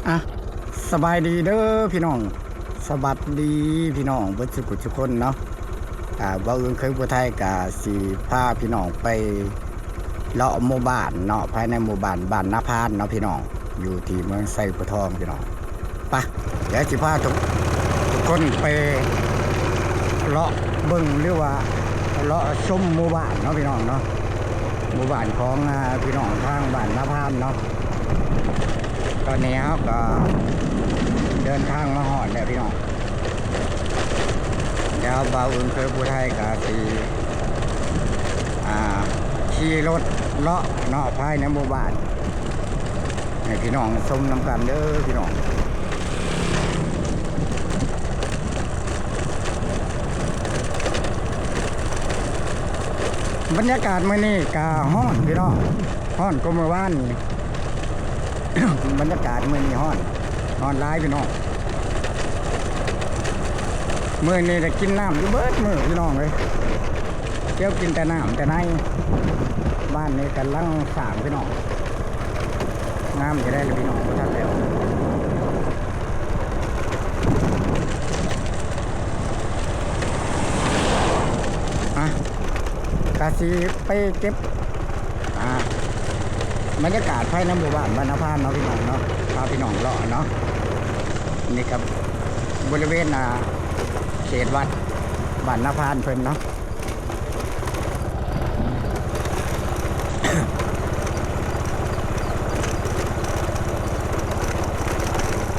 อ่ะสบายดีเด้อพี่น้องสบัดดีพี่น้องเบิดสุขทุกคนเนาะบ่อื่นเคยผู้ไทยกะสิพาพี่น้องไปเลาะหมู่บ้านเนาะภายในหมู่บ้านบ้านนาพานเนาะพี่น้องอยู่ที่เมืองไซปูทองพี่น้องไปเดี๋ยวสิพาทุกคนไปเลาะเบิ่งหรือว่าเลาะชมหมู่บ้านเนาะพี่น้องเนาะหมู่บ้านของพี่น้องทางบ้านนาพานเนาะตอนนี้เขาก็เดินทางมาหอดแล้วพี่น้องเดี๋ยวบ่าวอื่นเคยผู้ไทยก็สิขี่รถเลาะเนาะภายในหมู่บ้านให้พี่น้องชมน้ำกันเด้อพี่น้องบรรยากาศมื้อนี้ก็ฮ้อนพี่น้องฮ้อนก็เมื่อวานนี่ บรรยากาศมื้อนี้ฮ้อนหลายพี่น้องมื้อนี้ได้กินน้ำอยู่เบิดมื้อพี่น้องเลยเที่ยวกินแต่น้ำแต่ในบ้านนี้กำลังสร้างพี่น้องน้ำจะได้เลยพี่น้องท่านแล้วกาสีไปเก็บบรรยากาศภายในหมู่บ้านบ้านนาพานเนาะพี่น้องเนาะพาพี่น้องเลาะเนาะนี่กับบริเวณเขตวัดบ้านนาพานเพิ่นเนาะ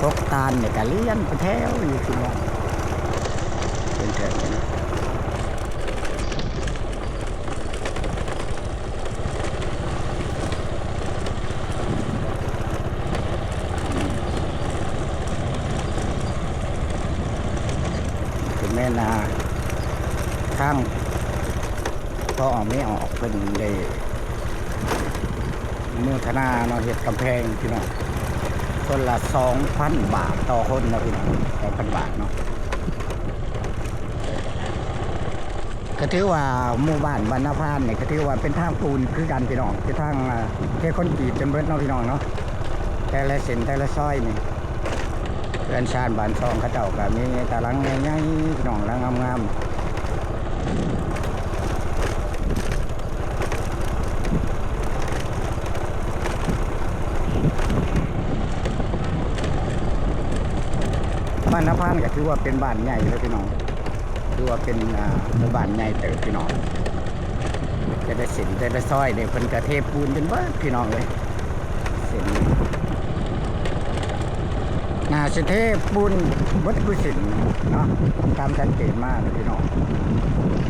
พกตาลเนี่ยก็เลี้ยงไปแถวอยู่พี่น้องเป็นแถวนะแม่นาข้างพอออกไม่ออกเป็นเลยมือธนาเนาะเห็ดกำแพงพี่น้องคนละ 2,000 บาทต่อคนนะพี่น้อง 2,000 บาทเนาะก็ถือว่าหมู่บ้านบ้านนาพานเนี่ยก็ถือว่าเป็นทางปูนคือกันพี่น้องเป็นทางเทคอนกรีตจนเบิดเนาะพี่น้องเนาะแต่ละเส้นแต่ละซอยนี่เรือนชานบ้านช่องเขาเจ้าก็มีตารางง่ายๆพี่น้องตารางงามบ้านนาพานก็ถือว่าเป็นบ้านใหญ่เลยพี่น้องถือว่าเป็นหมู่บ้านใหญ่เติบพี่น้องจะได้เส้นแต่ละซอยเนี่ยเพิ่นกระเทปูนเป็นเบิดพี่น้องเลยเส้นน่าจะเทปูนเบิดกุศิลเนาะตามชัดเจนมากเลยพี่น้อง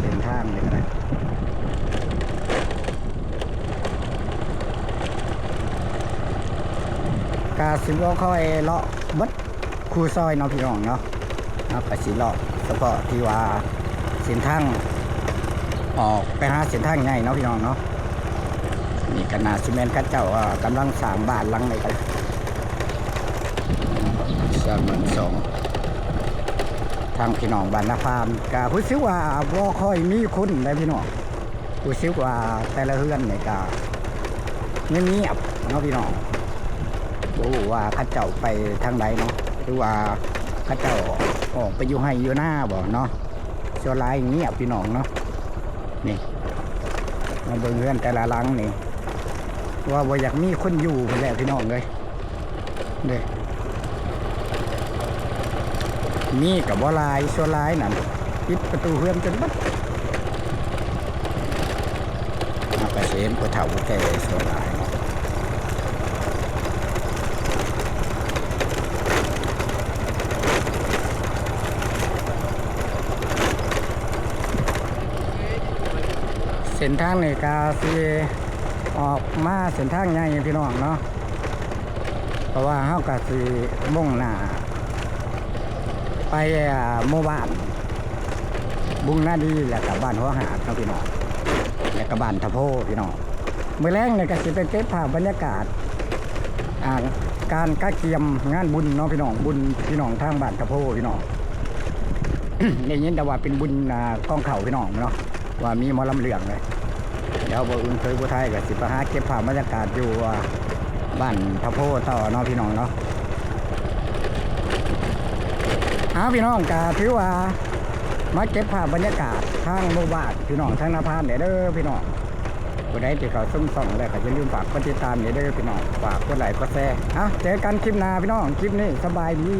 เส้นทางเลยนะกาสิบล้อค่อยเลาะเบิดคูซอยเนาะพี่น้องเนาะกาสิเลาะเฉพาะที่ว่าเส้นทางออกไปหาเส้นทางใหญ่เนาะพี่น้องเนาะนี่ขนาดซีเมนต์กัดเจ้ากำลังสร้างบ้านหลังเลยกัน32,000ทางพี่น้องบ้านนาพานก็รู้สึกว่าบ่ค่อยมีคนเลยพี่น้องรู้สึกว่าแต่ละเฮือนเนี่ยก็เงียบๆเนาะพี่น้องบ่รู้ว่าเขาเจ้าไปทางใดเนาะหรือว่าเขาเจ้าออกไปอยู่ให้อยู่หน้าบ่เนาะส่วนหลายเงียบพี่น้องเนาะนี่มาเบิ่งเฮือนแต่ละหลังนี่ว่าบ่อยากมีคนอยู่พุ่นแหละพี่น้องเลยเด้มีกับบ่ลายส่วนลายนั่นปิดประตูเฮือนจนบัดไปเห็นผู้เฒ่าผู้แก่ส่วนลายเส้นทางนี่ก็สิออกมาเส้นทางใหญ่พี่น้องเนาะเพราะว่าเฮาก็สิมุ่งหน้าไปหมู่บ้านบุงนาดีแล้วก็บ้านหัวหาดครับพี่น้องแล้วก็บ้านทะโพพี่น้องมื้อแรกเนี่ยก็สิไปเก็บภาพบรรยากาศการกะเกียมงานบุญเนาะพี่น้องบุญพี่น้องทางบ้านทะโพพี่น้อง ได้ยินแต่ว่าเป็นบุญกองเข่าพี่น้องเนาะว่ามีหมอลำเหลืองเลยเดี๋ยวบ่อื่นเคยผู้ไทยก็สิไปหาเก็บภาพบรรยากาศอยู่บ้านทะโพต่อเนาะพี่น้องเนาะ พี่น้องกาถือว่ามาเก็บภาพบรรยากาศทางหมู่บ้านพี่น้องทางนาพานเนี่ยเด้อพี่น้องผู้ใดที่เขาซุ่มส่องแล้วก็อย่าลืมฝากกดติดตามเนี่ยเด้อพี่น้องฝากกดไลค์กดแชร์เจอกันคลิปหน้าพี่น้องคลิปนี้สบายดี